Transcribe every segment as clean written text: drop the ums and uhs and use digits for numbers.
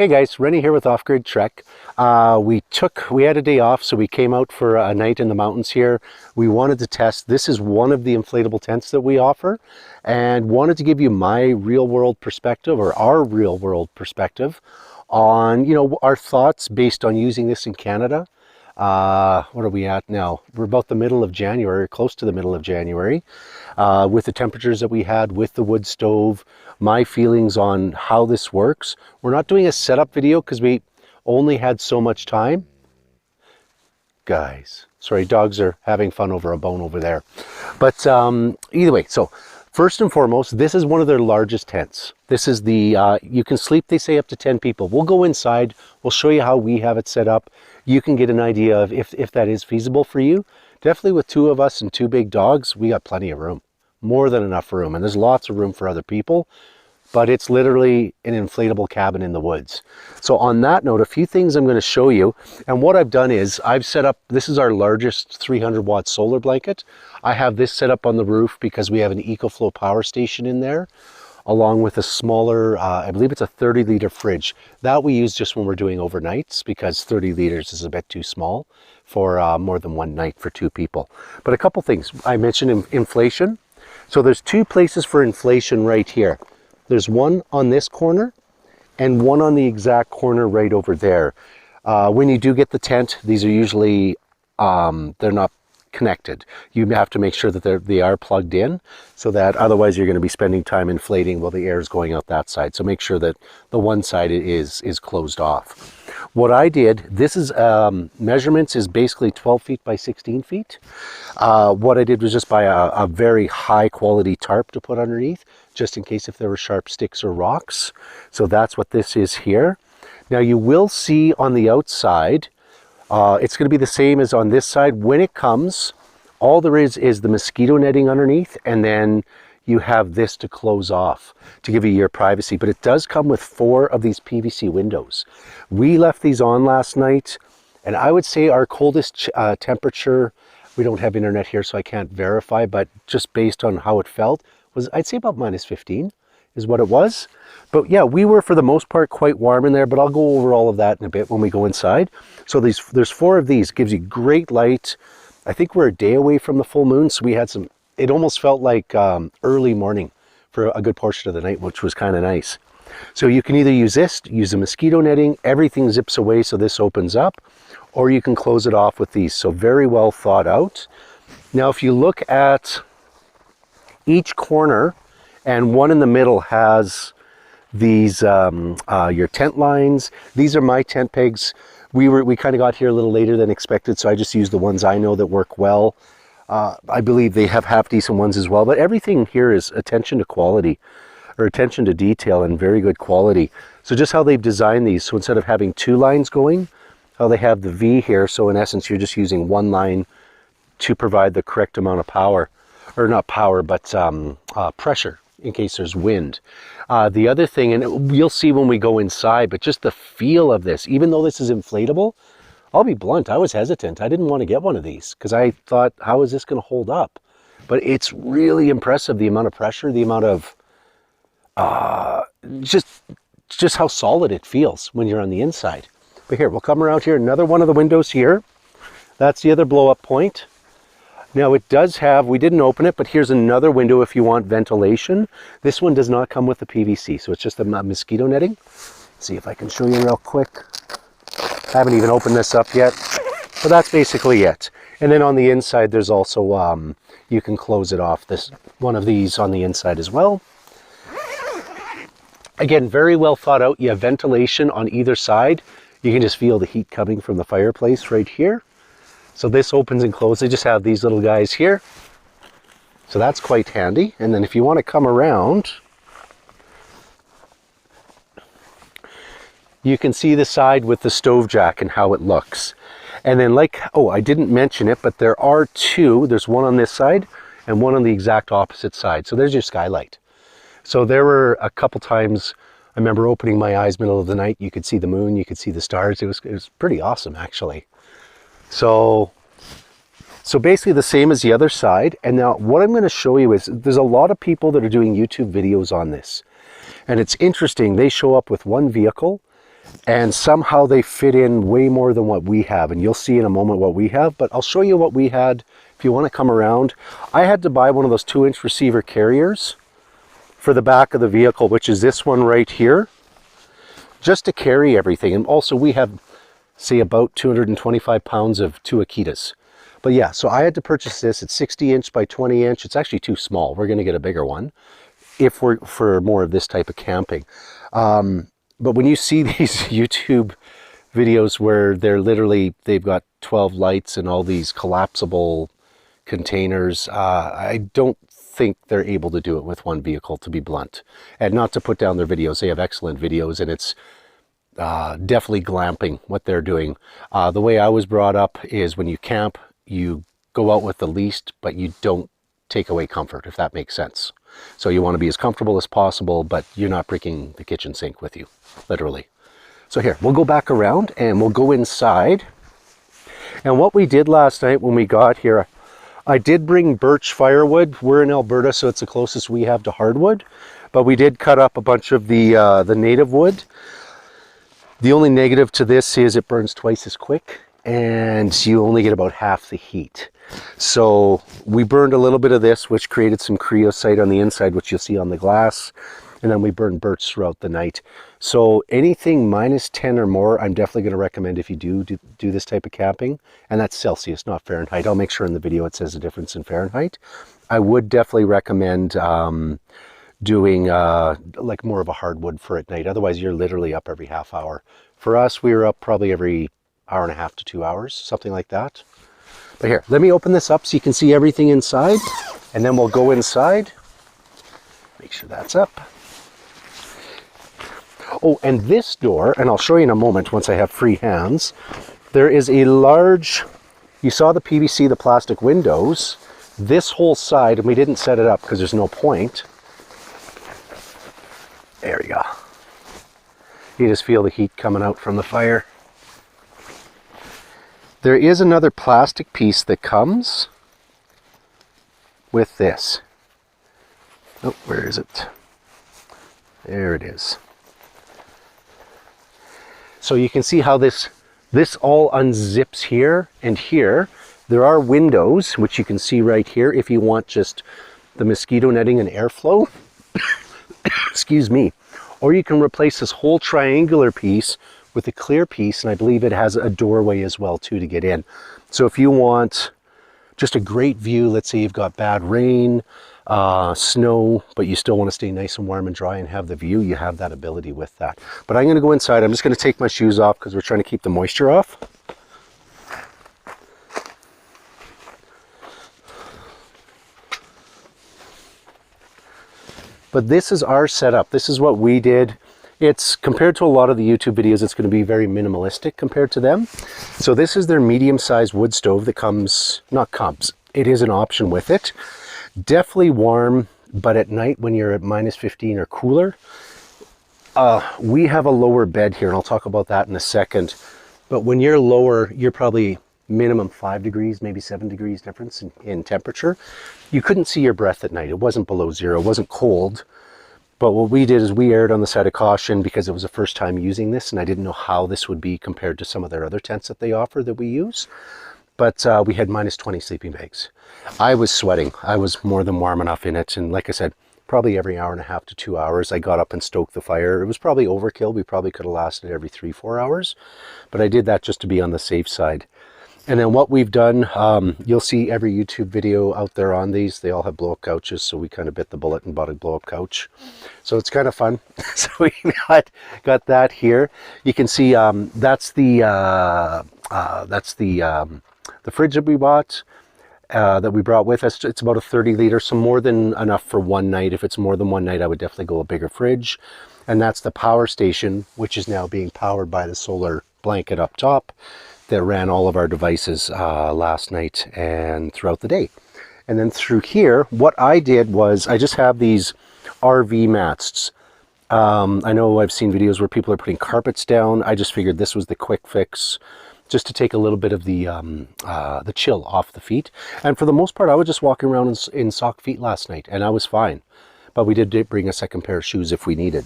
Hey guys, Rennie here with Off Grid Trek. We had a day off, so we came out for a night in the mountains here. We wanted to test. This is one of the inflatable tents that we offer, and wanted to give you my real world perspective, or our real world perspective, on our thoughts based on using this in Canada. What are we at now? We're about the middle of January, close to the middle of January, with the temperatures that we had, with the wood stove, my feelings on how this works. We're not doing a setup video because we only had so much time. Guys, sorry, dogs are having fun over a bone over there. But either way, so first and foremost, this is one of their largest tents. This is the, you can sleep, they say, up to 10 people. We'll go inside, we'll show you how we have it set up. You can get an idea of if that is feasible for you. Definitely with two of us and two big dogs, we got plenty of room. More than enough room, and there's lots of room for other people, but it's literally an inflatable cabin in the woods. So on that note, a few things I'm going to show you, and what I've done is I've set up, this is our largest 300 watt solar blanket. I have this set up on the roof because we have an EcoFlow power station in there, along with a smaller, I believe it's a 30 liter fridge. That we use just when we're doing overnights, because 30 liters is a bit too small for more than one night for two people. But a couple things. I mentioned inflation. So there's two places for inflation right here. There's one on this corner and one on the exact corner right over there. When you do get the tent, these are usually, they're not connected. You have to make sure that they are plugged in, so that otherwise you're going to be spending time inflating while the air is going out that side. So make sure that the one side is closed off. What I did, this is measurements is basically 12 feet by 16 feet. What I did was just buy a very high quality tarp to put underneath, just in case if there were sharp sticks or rocks. So that's what this is here. Now you will see on the outside, it's going to be the same as on this side. When it comes, all there is the mosquito netting underneath, and then you have this to close off to give you your privacy. But it does come with 4 of these PVC windows. We left these on last night, and I would say our coldest temperature, we don't have internet here so I can't verify, but just based on how it felt, was, I'd say, about -15 is what it was. But yeah, we were for the most part quite warm in there, but I'll go over all of that in a bit when we go inside. So there's 4 of these, gives you great light. I think we're a day away from the full moon, so we had some, it almost felt like early morning for a good portion of the night, which was kind of nice. So you can either use this, use the mosquito netting, everything zips away so this opens up, or you can close it off with these. So very well thought out. Now if you look at each corner, and one in the middle has these your tent lines. These are my tent pegs. We kind of got here a little later than expected, so I just used the ones I know that work well. I believe they have half decent ones as well, but everything here is attention to quality, or attention to detail, and very good quality. So just how they've designed these, so instead of having 2 lines going, how they have the V here, so in essence you're just using 1 line to provide the correct amount of power, or not power, but pressure, in case there's wind. The other thing, and you'll see when we go inside, but just the feel of this, even though this is inflatable, I'll be blunt, I was hesitant. I didn't want to get one of these because I thought, how is this going to hold up? But it's really impressive, the amount of pressure, the amount of, just how solid it feels when you're on the inside. But here, we'll come around here, another one of the windows here. That's the other blow up point. Now it does have, we didn't open it, but here's another window if you want ventilation. This one does not come with the PVC, so it's just the mosquito netting. Let's see if I can show you real quick. I haven't even opened this up yet, but that's basically it. And then on the inside, there's also, you can close it off, this one of these on the inside as well. Again, very well thought out. You have ventilation on either side. You can just feel the heat coming from the fireplace right here. So this opens and closes. They just have these little guys here. So that's quite handy. And then if you want to come around, you can see the side with the stove jack and how it looks. And then I didn't mention it, but there are 2. There's one on this side and one on the exact opposite side. So there's your skylight. So there were a couple times, I remember opening my eyes middle of the night, you could see the moon, you could see the stars. It was pretty awesome, actually. So basically the same as the other side. And now what I'm going to show you is there's a lot of people that are doing YouTube videos on this. And it's interesting, they show up with one vehicle and somehow they fit in way more than what we have. And you'll see in a moment what we have, but I'll show you what we had if you want to come around. I had to buy one of those 2-inch receiver carriers for the back of the vehicle, which is this one right here, just to carry everything. And also we have, say, about 225 pounds of 2 Akitas. But yeah, so I had to purchase this. It's 60-inch by 20-inch. It's actually too small. We're going to get a bigger one if we're for more of this type of camping. But when you see these YouTube videos where they've got 12 lights and all these collapsible containers, I don't think they're able to do it with one vehicle, to be blunt. And not to put down their videos. They have excellent videos, and it's definitely glamping what they're doing. The way I was brought up is when you camp, you go out with the least, but you don't take away comfort, if that makes sense. So you want to be as comfortable as possible, but you're not breaking the kitchen sink with you, literally. So here, we'll go back around and we'll go inside. And what we did last night when we got here, I did bring birch firewood. We're in Alberta, so it's the closest we have to hardwood. But we did cut up a bunch of the native wood. The only negative to this is it burns twice as quick, and you only get about half the heat. So we burned a little bit of this, which created some creosote on the inside, which you'll see on the glass. And then we burned birch throughout the night. So anything -10 or more, I'm definitely going to recommend if you do this type of camping. And that's Celsius, not Fahrenheit. I'll make sure in the video it says the difference in Fahrenheit. I would definitely recommend doing like more of a hardwood for at night. Otherwise, you're literally up every half hour. For us, we were up probably every hour and a half to 2 hours, something like that. But here, let me open this up so you can see everything inside, and then we'll go inside. Make sure that's up. Oh, and this door, and I'll show you in a moment once I have free hands, there is a large, you saw the PVC, the plastic windows, this whole side, and we didn't set it up because there's no point. There we go. You just feel the heat coming out from the fire. There is another plastic piece that comes with this. Oh, where is it? There it is. So you can see how this all unzips here and here. There are windows, which you can see right here if you want just the mosquito netting and airflow. Excuse me. Or you can replace this whole triangular piece with a clear piece, and I believe it has a doorway as well too to get in. So if you want just a great view, let's say you've got bad rain, snow, but you still want to stay nice and warm and dry and have the view, you have that ability with that. But I'm going to go inside. I'm just going to take my shoes off because we're trying to keep the moisture off. But this is our setup. This is what we did. It's compared to a lot of the YouTube videos, it's going to be very minimalistic compared to them. So this is their medium-sized wood stove that comes, not comes, it is an option with it. Definitely warm, but at night when you're at -15 or cooler, we have a lower bed here, and I'll talk about that in a second. But when you're lower, you're probably minimum 5 degrees, maybe 7 degrees difference in temperature. You couldn't see your breath at night. It wasn't below zero, it wasn't cold. But what we did is we erred on the side of caution because it was the first time using this, and I didn't know how this would be compared to some of their other tents that they offer that we use. But we had -20 sleeping bags. I was sweating. I was more than warm enough in it. And like I said, probably every hour and a half to 2 hours, I got up and stoked the fire. It was probably overkill. We probably could have lasted every 3-4 hours. But I did that just to be on the safe side. And then what we've done, you'll see every YouTube video out there on these. They all have blow-up couches, so we kind of bit the bullet and bought a blow-up couch. So it's kind of fun. So we got that here. You can see that's the fridge that we bought, that we brought with us. It's about a 30-liter, so more than enough for one night. If it's more than one night, I would definitely go a bigger fridge. And that's the power station, which is now being powered by the solar blanket up top that ran all of our devices last night and throughout the day. And then through here, what I did was I just have these RV mats. I know I've seen videos where people are putting carpets down. I just figured this was the quick fix, just to take a little bit of the chill off the feet. And for the most part, I was just walking around in sock feet last night, and I was fine. But we did bring a second pair of shoes if we needed.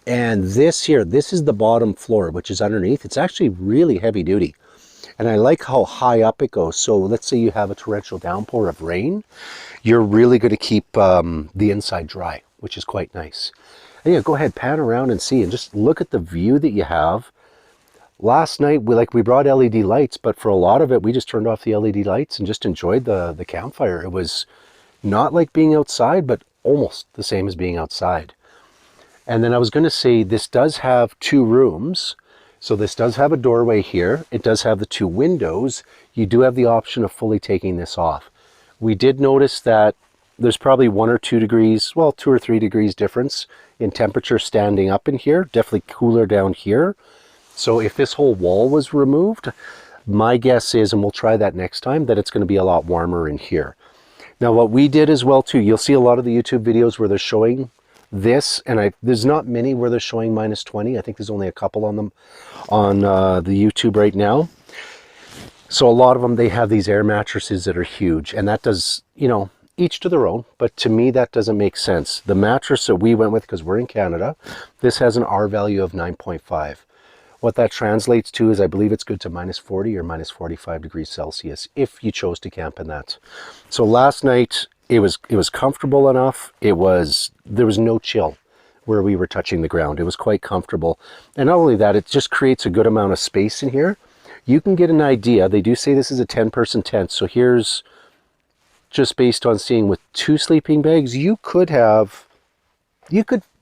And this here, this is the bottom floor, which is underneath. It's actually really heavy duty. And I like how high up it goes. So let's say you have a torrential downpour of rain, you're really going to keep the inside dry, which is quite nice. And yeah, go ahead, pan around and see, and just look at the view that you have. Last night, we brought LED lights, but for a lot of it, we just turned off the LED lights and just enjoyed the campfire. It was not like being outside, but almost the same as being outside. And then I was going to say, this does have 2 rooms. So this does have a doorway here. It does have the 2 windows. You do have the option of fully taking this off. We did notice that there's probably 1 or 2 degrees, well, 2 or 3 degrees difference in temperature standing up in here. Definitely cooler down here. So if this whole wall was removed, my guess is, and we'll try that next time, that it's going to be a lot warmer in here. Now what we did as well too, you'll see a lot of the YouTube videos where they're showing this, and there's not many where they're showing -20. I think there's only a couple on them on the YouTube right now. So a lot of them, they have these air mattresses that are huge, and that does, you know, each to their own, but to me that doesn't make sense. The mattress that we went with, because we're in Canada, this has an R value of 9.5. What that translates to is, I believe it's good to -40 or -45 degrees Celsius if you chose to camp in that. So last night it was comfortable enough. There was no chill where we were touching the ground. It was quite comfortable. And not only that, it just creates a good amount of space in here. You can get an idea. They do say this is a 10-person tent. So here's, just based on seeing, with 2 sleeping bags, you could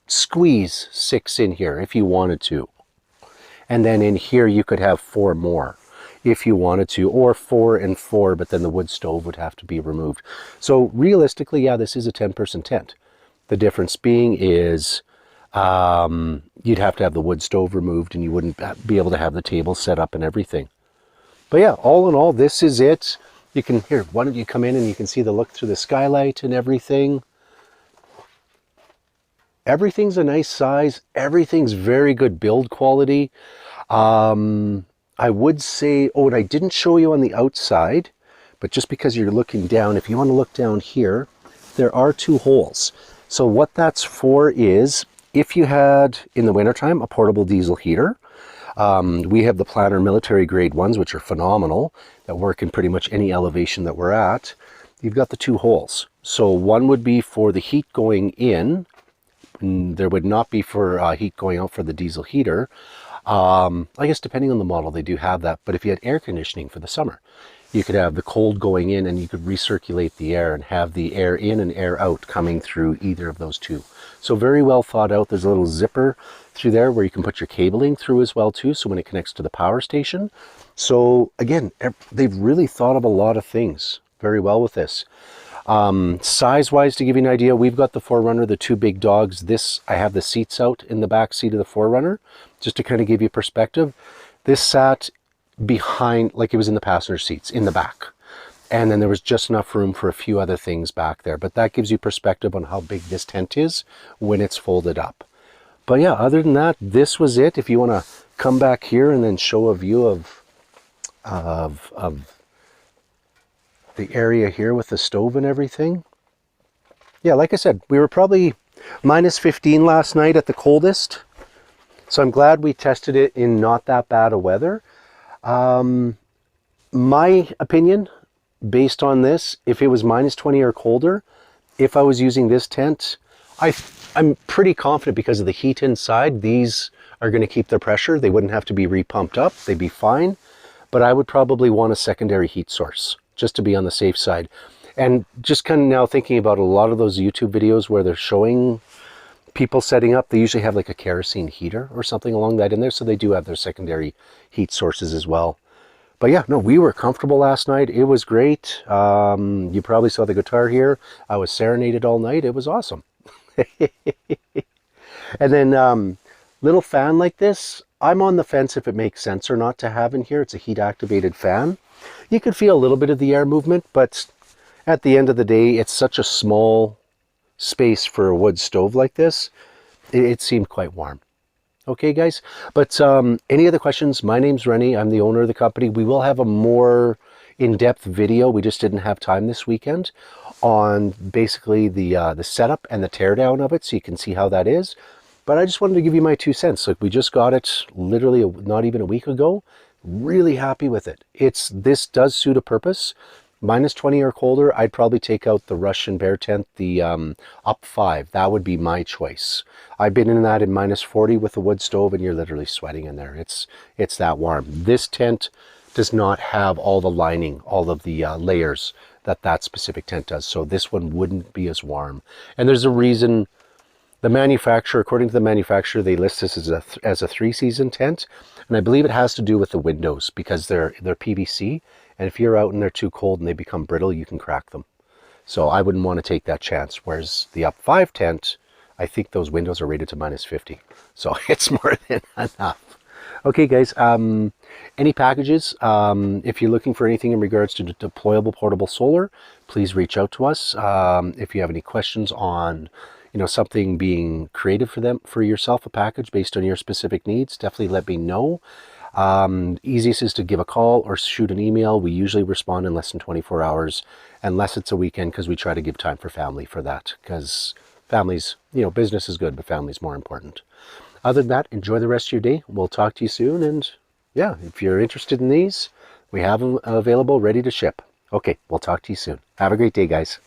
squeeze 6 in here if you wanted to. And then in here you could have 4 more if you wanted to, or 4 and 4, but then the wood stove would have to be removed. So realistically, yeah, this is a 10-person tent. The difference being is you'd have to have the wood stove removed, and you wouldn't be able to have the table set up and everything. But yeah, all in all, this is it. You can, here, why don't you come in and you can see the look through the skylight and everything. Everything's a nice size. Everything's very good build quality. I would say, oh, and I didn't show you on the outside, but just because you're looking down, if you want to look down here, there are 2 holes. So what that's for is, if you had, in the wintertime, a portable diesel heater, we have the Planner military grade ones, which are phenomenal, that work in pretty much any elevation that we're at. You've got the 2 holes. So one would be for the heat going in. There would not be for heat going out for the diesel heater. I guess depending on the model, they do have that. But if you had air conditioning for the summer, you could have the cold going in, and you could recirculate the air and have the air in and air out coming through either of those 2. So very well thought out. There's a little zipper through there where you can put your cabling through as well too, so when it connects to the power station. So again, they've really thought of a lot of things very well with this. Size-wise, to give you an idea, we've got the 4Runner, the 2 big dogs. This, I have the seats out in the back seat of the 4Runner, just to kind of give you perspective. This sat behind, like it was in the passenger seats, in the back. And then there was just enough room for a few other things back there. But that gives you perspective on how big this tent is when it's folded up. But yeah, other than that, this was it. If you want to come back here and then show a view of the area here with the stove and everything. Yeah, like I said, we were probably -15 last night at the coldest. So I'm glad we tested it in not that bad of weather. My opinion, based on this, if it was -20 or colder, if I was using this tent, I'm pretty confident because of the heat inside, these are going to keep their pressure. They wouldn't have to be repumped up. They'd be fine. But I would probably want a secondary heat source, just to be on the safe side. And just kind of now thinking about a lot of those YouTube videos where they're showing people setting up, they usually have like a kerosene heater or something along that in there. So they do have their secondary heat sources as well. But yeah, no, we were comfortable last night. It was great. You probably saw the guitar here. I was serenaded all night. It was awesome. And then little fan like this, I'm on the fence if it makes sense or not to have in here. It's a heat activated fan. You could feel a little bit of the air movement, but at the end of the day, it's such a small space for a wood stove like this. It seemed quite warm. Okay, guys. But any other questions? My name's Rennie. I'm the owner of the company. We will have a more in-depth video. We just didn't have time this weekend on basically the setup and the teardown of it, so you can see how that is. But I just wanted to give you my 2 cents. Like, we just got it literally not even a week ago. Really happy with it. This does suit a purpose. -20 or colder, I'd probably take out the Russian bear tent, the up 5. That would be my choice. I've been in that in -40 with a wood stove, and you're literally sweating in there. It's that warm. This tent does not have all the lining, all of the layers that specific tent does. So this one wouldn't be as warm. And there's a reason. The manufacturer, according to the manufacturer, they list this as a 3-season tent, and I believe it has to do with the windows because they're PVC, and if you're out and they're too cold and they become brittle, you can crack them. So I wouldn't want to take that chance. Whereas the up 5 tent, I think those windows are rated to -50, so it's more than enough. Okay, guys. Any packages? If you're looking for anything in regards to deployable portable solar, please reach out to us. If you have any questions on something being created for yourself, a package based on your specific needs, definitely let me know. Easiest is to give a call or shoot an email. We usually respond in less than 24 hours, unless it's a weekend, because we try to give time for family for that, because families, business is good, but family's more important. Other than that, enjoy the rest of your day. We'll talk to you soon. And yeah, if you're interested in these, we have them available, ready to ship. Okay, we'll talk to you soon. Have a great day, guys.